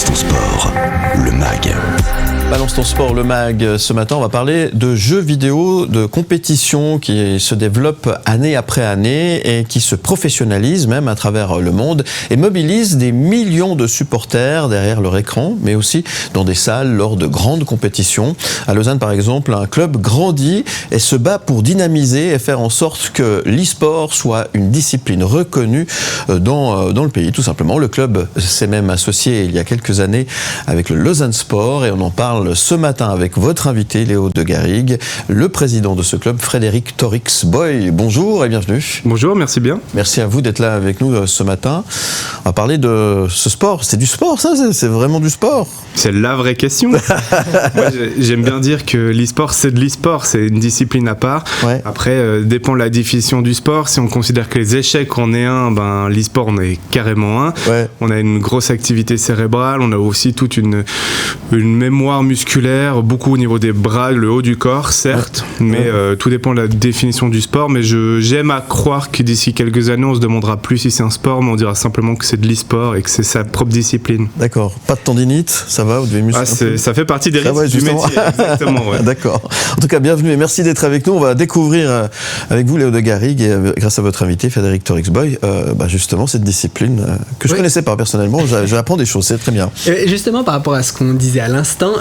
Balance ton sport, le MAG. Balance ton sport, le MAG. Ce matin, on va parler de jeux vidéo, de compétition qui se développent année après année et qui se professionnalisent même à travers le monde et mobilisent des millions de supporters derrière leur écran, mais aussi dans des salles lors de grandes compétitions. À Lausanne, par exemple, un club grandit et se bat pour dynamiser et faire en sorte que l'e-sport soit une discipline reconnue dans le pays, tout simplement. Le club s'est même associé il y a quelques années avec le Lausanne Sport et on en parle ce matin avec votre invité Léo de Garrigues, le président de ce club, Frédéric Torix-Boy. Bonjour et bienvenue. Bonjour, merci bien. Merci à vous d'être là avec nous ce matin. On va parler de ce sport. C'est du sport, ça? C'est vraiment du sport? C'est la vraie question. Moi, j'aime bien dire que l'e-sport, c'est de l'e-sport, c'est une discipline à part. Ouais. Après, dépend de la définition du sport. Si on considère que les échecs en est un, l'e-sport en est carrément un. Ouais. On a une grosse activité cérébrale, on a aussi toute une mémoire musculaire, beaucoup au niveau des bras, le haut du corps, certes, mais tout dépend de la définition du sport. Mais j'aime à croire que d'ici quelques années, on se demandera plus si c'est un sport, mais on dira simplement que c'est de l'e-sport et que c'est sa propre discipline. D'accord. Pas de tendinite, ça va? Vous devez muscler ça fait partie des risques du métier. Exactement. Ouais. D'accord. En tout cas, bienvenue et merci d'être avec nous. On va découvrir avec vous, Léo de Garrigues, et grâce à votre invité, Frédéric Torix-Boy, justement cette discipline que je ne connaissais pas personnellement. J'apprends des choses, c'est très bien. Et justement, par rapport à ce qu'on disait à l'instant,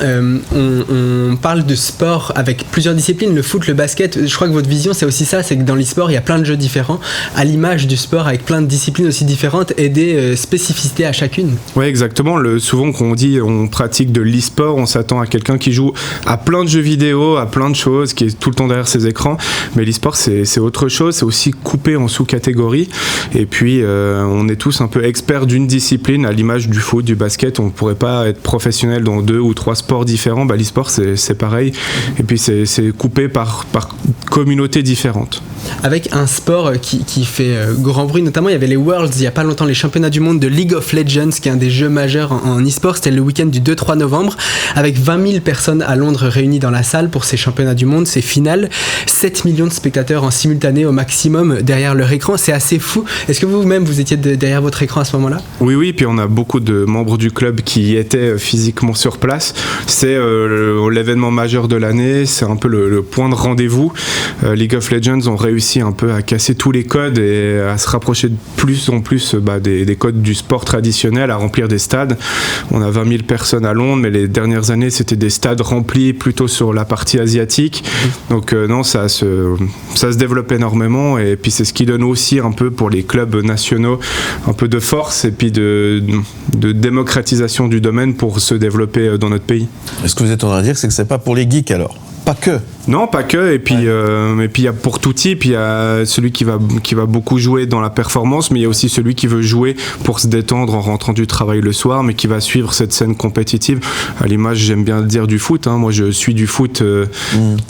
on parle de sport avec plusieurs disciplines, le foot, le basket. Je crois que votre vision, c'est aussi ça, c'est que dans l'e-sport, il y a plein de jeux différents, à l'image du sport, avec plein de disciplines aussi différentes et des spécificités à chacune. Oui, exactement. Souvent, quand on dit on pratique de l'e-sport, on s'attend à quelqu'un qui joue à plein de jeux vidéo, à plein de choses, qui est tout le temps derrière ses écrans. Mais l'e-sport, c'est autre chose, c'est aussi coupé en sous-catégories. Et puis, on est tous un peu experts d'une discipline, à l'image du foot, du basket. On ne pourrait pas être professionnel dans 2 ou 3 sports différents. L'e-sport, c'est pareil. Et puis, c'est coupé par communautés différentes. Avec un sport qui fait grand bruit, notamment il y avait les Worlds il n'y a pas longtemps, les championnats du monde de League of Legends, qui est un des jeux majeurs en e-sport. C'était le week-end du 2-3 novembre, avec 20 000 personnes à Londres réunies dans la salle pour ces championnats du monde, ces finales, 7 millions de spectateurs en simultané au maximum derrière leur écran. C'est assez fou. Est-ce que vous-même vous étiez derrière votre écran à ce moment-là? Oui, puis on a beaucoup de membres du club qui étaient physiquement sur place. C'est l'événement majeur de l'année, c'est un peu le point de rendez-vous. League of Legends ont réussi un peu à casser tous les codes et à se rapprocher de plus en plus des codes du sport traditionnel, à remplir des stades. On a 20 000 personnes à Londres, mais les dernières années, c'était des stades remplis plutôt sur la partie asiatique. Donc non, ça se développe énormément et puis c'est ce qui donne aussi un peu pour les clubs nationaux un peu de force et puis de démocratisation du domaine pour se développer dans notre pays. Ce que vous êtes en train de dire, c'est que c'est pas pour les geeks alors? Pas que. Non, pas que. Et puis, il y a pour tout type. Il y a celui qui va beaucoup jouer dans la performance, mais il y a aussi celui qui veut jouer pour se détendre en rentrant du travail le soir, mais qui va suivre cette scène compétitive. À l'image, j'aime bien le dire, du foot. Moi, je suis du foot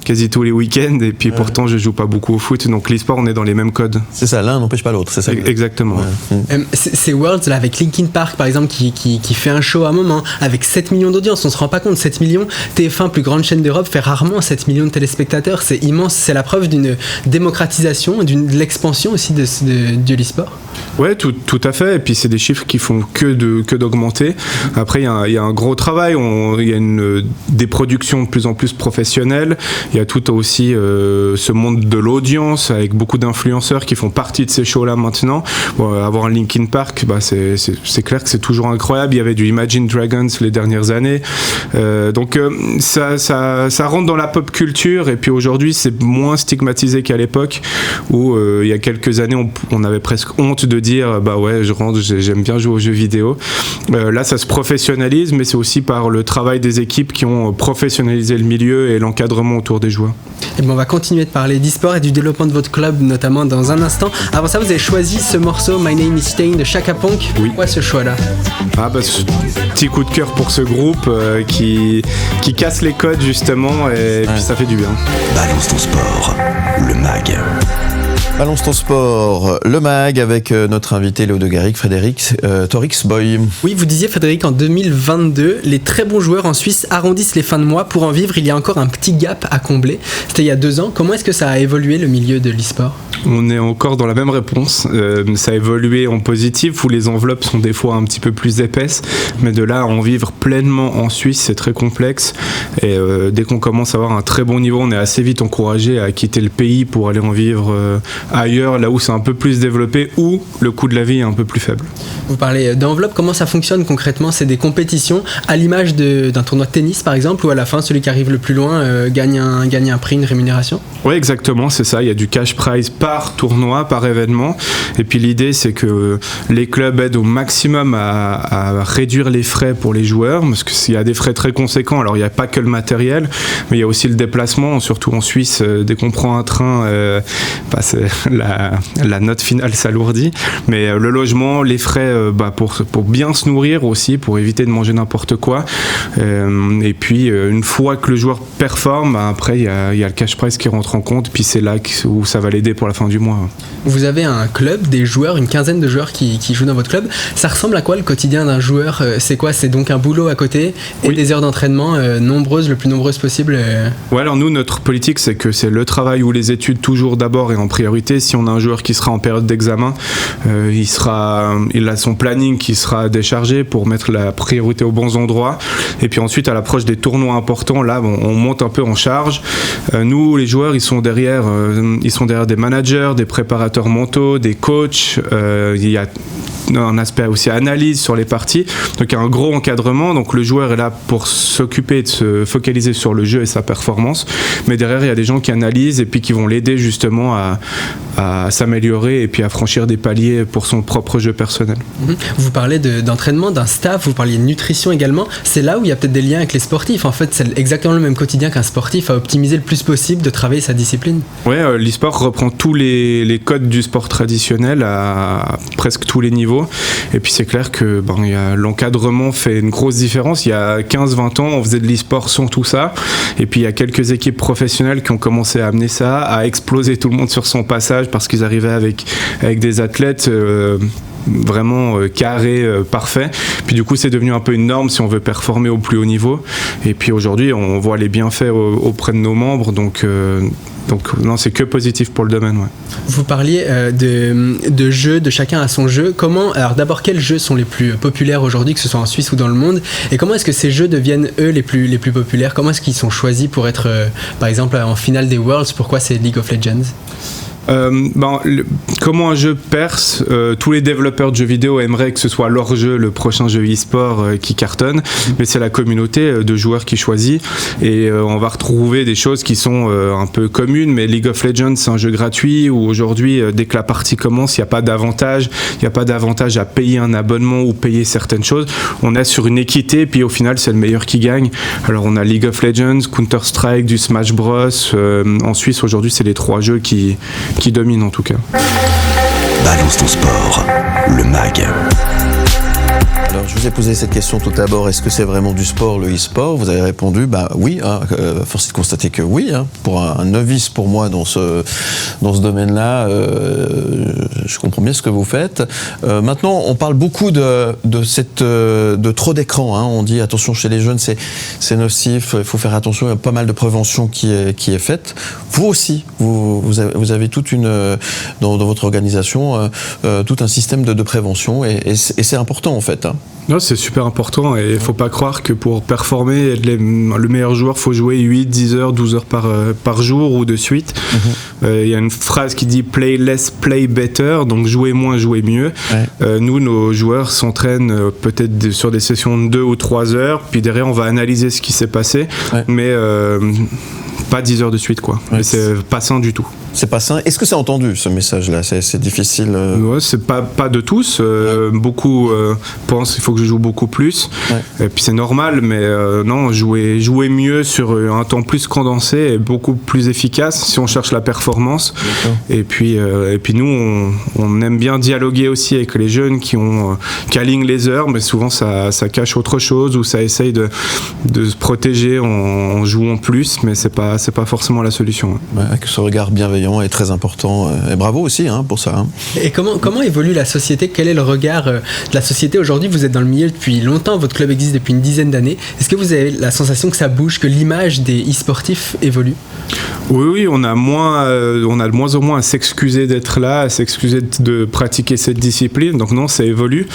quasi tous les week-ends, et puis pourtant, je joue pas beaucoup au foot. Donc, l'e-sport, on est dans les mêmes codes. C'est ça, l'un n'empêche pas l'autre. C'est ça. Exactement. Ouais. Ces Worlds, là, avec Linkin Park, par exemple, qui fait un show à un moment, avec 7 millions d'audience, on se rend pas compte, 7 millions, TF1, plus grande chaîne d'Europe, fait rarement 7 millions de téléspectateurs, c'est immense, c'est la preuve d'une démocratisation, de l'expansion aussi de l'e-sport. Ouais, tout à fait, et puis c'est des chiffres qui font que d'augmenter. Après, il y a un gros travail, il y a des productions de plus en plus professionnelles, il y a tout aussi ce monde de l'audience, avec beaucoup d'influenceurs qui font partie de ces shows-là maintenant. Avoir un Linkin Park, c'est clair que c'est toujours incroyable, il y avait du Imagine Dragons les dernières années, donc ça rentre dans la pop culture, et puis aujourd'hui c'est moins stigmatisé qu'à l'époque où il y a quelques années on avait presque honte de dire je rentre, j'aime bien jouer aux jeux vidéo. Là ça se professionnalise, mais c'est aussi par le travail des équipes qui ont professionnalisé le milieu et l'encadrement autour des joueurs. Et on va continuer de parler d'e-sport et du développement de votre club notamment dans un instant. Avant ça, vous avez choisi ce morceau My Name is Stain de Chaka Ponk. Oui. Pourquoi ce choix-là? Petit coup de cœur pour ce groupe qui casse les codes justement, et puis ça fait du bien. Balance ton sport, le MAG. Balance ton sport, le MAG avec notre invité Léo de Garrigue, Frédéric Torix-Boy. Oui, vous disiez Frédéric, en 2022, les très bons joueurs en Suisse arrondissent les fins de mois. Pour en vivre, il y a encore un petit gap à combler. C'était il y a 2 ans. Comment est-ce que ça a évolué le milieu de l'e-sport ? On est encore dans la même réponse. Ça a évolué en positif où les enveloppes sont des fois un petit peu plus épaisses, mais de là à en vivre pleinement en Suisse, c'est très complexe. Et dès qu'on commence à avoir un très bon niveau, on est assez vite encouragé à quitter le pays pour aller en vivre ailleurs, là où c'est un peu plus développé, où le coût de la vie est un peu plus faible. Vous parlez d'enveloppe, comment ça fonctionne concrètement ? C'est des compétitions à l'image d'un tournoi de tennis par exemple, où à la fin celui qui arrive le plus loin gagne un prix, une rémunération ? Oui, exactement, c'est ça. Il y a du cash prize par tournoi, par événement. Et puis l'idée, c'est que les clubs aident au maximum à réduire les frais pour les joueurs, parce qu'il y a des frais très conséquents. Alors il n'y a pas que le matériel, mais il y a aussi le déplacement, surtout en Suisse. Dès qu'on prend un train, la note finale s'alourdit. Mais le logement, les frais pour bien se nourrir aussi, pour éviter de manger n'importe quoi. Et puis une fois que le joueur performe, après il y a le cash prize qui rentre en compte, puis c'est là où ça va l'aider pour la fin du mois. Vous avez un club, des joueurs, une quinzaine de joueurs qui jouent dans votre club. Ça ressemble à quoi le quotidien d'un joueur ? C'est quoi ? C'est donc un boulot à côté et des heures d'entraînement le plus nombreuses possible Ouais, alors nous, notre politique, c'est que c'est le travail ou les études toujours d'abord et en priorité. Si on a un joueur qui sera en période d'examen, il a son planning qui sera déchargé pour mettre la priorité aux bons endroits. Et puis ensuite, à l'approche des tournois importants, là, on monte un peu en charge. Nous, les joueurs, ils sont derrière des managers, des préparateurs mentaux, des coachs. Il y a un aspect aussi analyse sur les parties, donc il y a un gros encadrement, donc le joueur est là pour s'occuper de se focaliser sur le jeu et sa performance, mais derrière il y a des gens qui analysent et puis qui vont l'aider justement à s'améliorer et puis à franchir des paliers pour son propre jeu personnel. Vous parlez d'entraînement, d'un staff, vous parliez de nutrition également, c'est là où il y a peut-être des liens avec les sportifs, en fait c'est exactement le même quotidien qu'un sportif, à optimiser le plus possible de travailler sa discipline. Ouais, l'e-sport reprend tous les codes du sport traditionnel à presque tous les niveaux. Et puis c'est clair que l'encadrement fait une grosse différence. Il y a 15-20 ans, on faisait de l'e-sport sans tout ça. Et puis il y a quelques équipes professionnelles qui ont commencé à amener ça, à exploser tout le monde sur son passage parce qu'ils arrivaient avec des athlètes vraiment carré, parfait. Puis du coup, c'est devenu un peu une norme si on veut performer au plus haut niveau. Et puis aujourd'hui, on voit les bienfaits auprès de nos membres. Donc non, c'est que positif pour le domaine. Ouais. Vous parliez de jeux, de chacun à son jeu. Alors d'abord, quels jeux sont les plus populaires aujourd'hui, que ce soit en Suisse ou dans le monde ? Et comment est-ce que ces jeux deviennent, eux, les plus populaires ? Comment est-ce qu'ils sont choisis pour être, par exemple, en finale des Worlds ? Pourquoi c'est League of Legends ? Comment un jeu perce, tous les développeurs de jeux vidéo aimeraient que ce soit leur jeu, le prochain jeu e-sport qui cartonne, mais c'est la communauté de joueurs qui choisit et on va retrouver des choses qui sont un peu communes, mais League of Legends c'est un jeu gratuit où aujourd'hui dès que la partie commence il n'y a pas d'avantage à payer un abonnement ou payer certaines choses, on est sur une équité puis au final c'est le meilleur qui gagne. Alors on a League of Legends, Counter-Strike, du Smash Bros, en Suisse aujourd'hui c'est les 3 jeux qui domine en tout cas. Balance ton sport, le MAG. Alors je vous ai posé cette question tout d'abord, est-ce que c'est vraiment du sport, le e-sport ? Vous avez répondu, oui, force est de constater que oui, pour un novice pour moi dans ce domaine-là, je comprends bien ce que vous faites. Maintenant, on parle beaucoup de trop d'écran, on dit attention chez les jeunes, c'est nocif, il faut faire attention, il y a pas mal de prévention qui est faite. Vous aussi, vous avez toute dans votre organisation, tout un système de prévention et c'est important en fait. Non, c'est super important et il ne faut pas croire que pour performer, le meilleur joueur, il faut jouer 8, 10 heures, 12 heures par jour ou de suite. Il y a une phrase qui dit « play less, play better », donc jouer moins, jouer mieux. Ouais. Nous, nos joueurs s'entraînent peut-être sur des sessions de 2 ou 3 heures, puis derrière, on va analyser ce qui s'est passé, mais pas 10 heures de suite, quoi. Ouais, c'est pas sain du tout. C'est pas sain. Est-ce que c'est entendu, ce message-là ? C'est difficile. Ouais, c'est pas de tous. Beaucoup pensent qu'il faut que je joue beaucoup plus. Ouais. Et puis c'est normal, mais non, jouer mieux sur un temps plus condensé est beaucoup plus efficace si on cherche la performance. Et puis nous, on aime bien dialoguer aussi avec les jeunes qui alignent les heures, mais souvent ça cache autre chose ou ça essaye de se protéger en jouant plus, mais c'est pas forcément la solution. Ouais, avec ce regard bienveillant bienveillant et très important. Et bravo aussi pour ça. Et comment évolue la société? Quel est le regard de la société aujourd'hui? Vous êtes dans le milieu depuis longtemps, votre club existe depuis une dizaine d'années. Est-ce que vous avez la sensation que ça bouge, que l'image des e-sportifs évolue? Oui, on a de moins en moins à s'excuser d'être là, à s'excuser de pratiquer cette discipline. Donc non, ça évolue.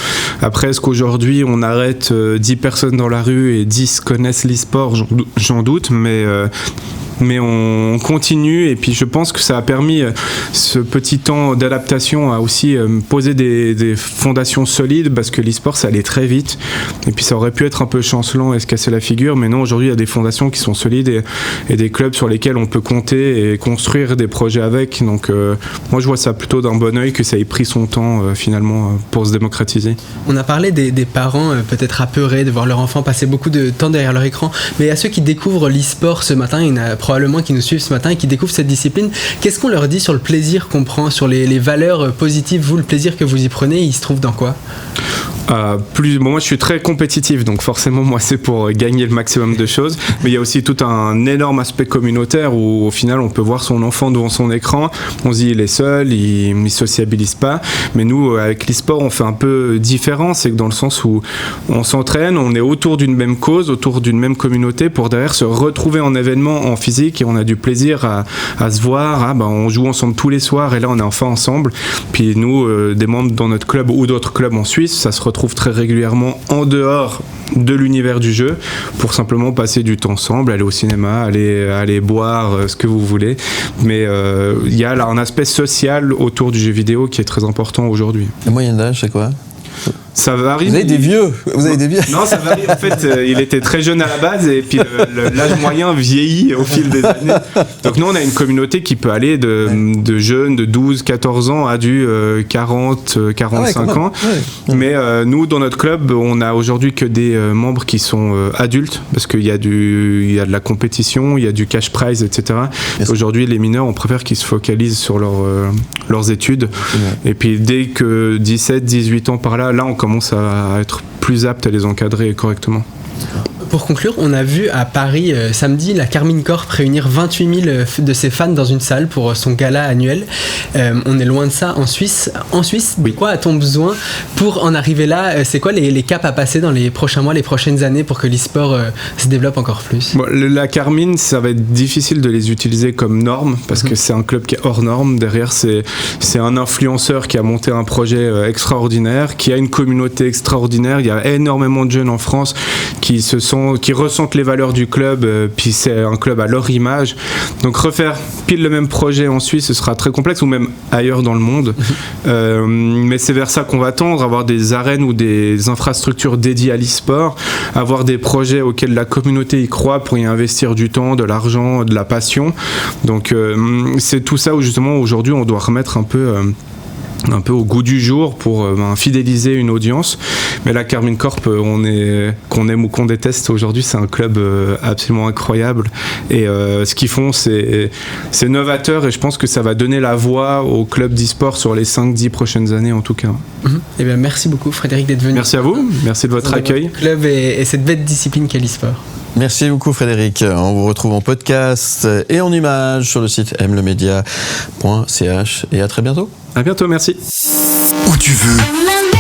Après, est-ce qu'aujourd'hui on arrête 10 personnes dans la rue et 10 connaissent l'e-sport? J'en doute, mais on continue, et puis je pense que ça a permis ce petit temps d'adaptation à aussi poser des fondations solides, parce que l'e-sport ça allait très vite, et puis ça aurait pu être un peu chancelant et se casser la figure, mais non, aujourd'hui il y a des fondations qui sont solides et des clubs sur lesquels on peut compter et construire des projets avec. Donc moi je vois ça plutôt d'un bon œil que ça ait pris son temps finalement pour se démocratiser. On a parlé des parents peut-être apeurés de voir leur enfant passer beaucoup de temps derrière leur écran, mais à ceux qui découvrent l'e-sport ce matin, il y en a probablement qui nous suivent ce matin et qui découvrent cette discipline, qu'est-ce qu'on leur dit sur le plaisir qu'on prend, sur les valeurs positives? Vous, le plaisir que vous y prenez, il se trouve dans quoi? Moi je suis très compétitif, donc forcément moi c'est pour gagner le maximum de choses, mais il y a aussi tout un énorme aspect communautaire où au final on peut voir son enfant devant son écran, on se dit il est seul, il sociabilise pas, mais nous avec l'e-sport on fait un peu différent, c'est que dans le sens où on s'entraîne, on est autour d'une même cause, autour d'une même communauté, pour derrière se retrouver en événement en physique, et on a du plaisir à se voir, on joue ensemble tous les soirs, et là on est enfin ensemble. Puis nous des membres dans notre club ou d'autres clubs en Suisse, ça se retrouve très régulièrement en dehors de l'univers du jeu pour simplement passer du temps ensemble, aller au cinéma, aller boire ce que vous voulez, mais il y a là un aspect social autour du jeu vidéo qui est très important aujourd'hui. La moyenne d'âge c'est quoi? Ça varie. Vous avez des vieux. Non, ça varie. En fait, il était très jeune à la base, et puis l'âge moyen vieillit au fil des années. Donc nous, on a une communauté qui peut aller de jeunes de 12, 14 ans à du 40, 45 ans. Ouais. Mais nous, dans notre club, on a aujourd'hui que des membres qui sont adultes, parce qu'il y a de la compétition, il y a du cash prize, etc. Yes. Aujourd'hui, les mineurs, on préfère qu'ils se focalisent sur leurs études. Ouais. Et puis dès que 17, 18 ans par là, on commence à être plus apte à les encadrer correctement. Pour conclure, on a vu à Paris samedi la Carmine Corp réunir 28 000 de ses fans dans une salle pour son gala annuel. On est loin de ça en Suisse. En Suisse, de quoi a-t-on besoin pour en arriver là? C'est quoi les caps à passer dans les prochains mois, les prochaines années pour que l'e-sport se développe encore plus? La Carmine, ça va être difficile de les utiliser comme norme, parce que c'est un club qui est hors norme. Derrière, c'est un influenceur qui a monté un projet extraordinaire, qui a une communauté extraordinaire. Il y a énormément de jeunes en France qui ressentent les valeurs du club, puis c'est un club à leur image. Donc refaire pile le même projet en Suisse, ce sera très complexe, ou même ailleurs dans le monde. Mais c'est vers ça qu'on va tendre, avoir des arènes ou des infrastructures dédiées à l'e-sport, avoir des projets auxquels la communauté y croit pour y investir du temps, de l'argent, de la passion. Donc c'est tout ça où justement aujourd'hui on doit remettre un peu au goût du jour pour fidéliser une audience. Mais la Carmine Corp, qu'on aime ou qu'on déteste aujourd'hui, c'est un club absolument incroyable, et ce qu'ils font c'est novateur, et je pense que ça va donner la voix au club d'e-sport sur les 5-10 prochaines années en tout cas. Eh bien, merci beaucoup Frédéric d'être venu. Merci à vous, merci de votre accueil. Club et cette belle discipline qu'est l'e-sport. Merci beaucoup Frédéric. On vous retrouve en podcast et en images sur le site mlemedia.ch, et à très bientôt. À bientôt, merci. Où tu veux.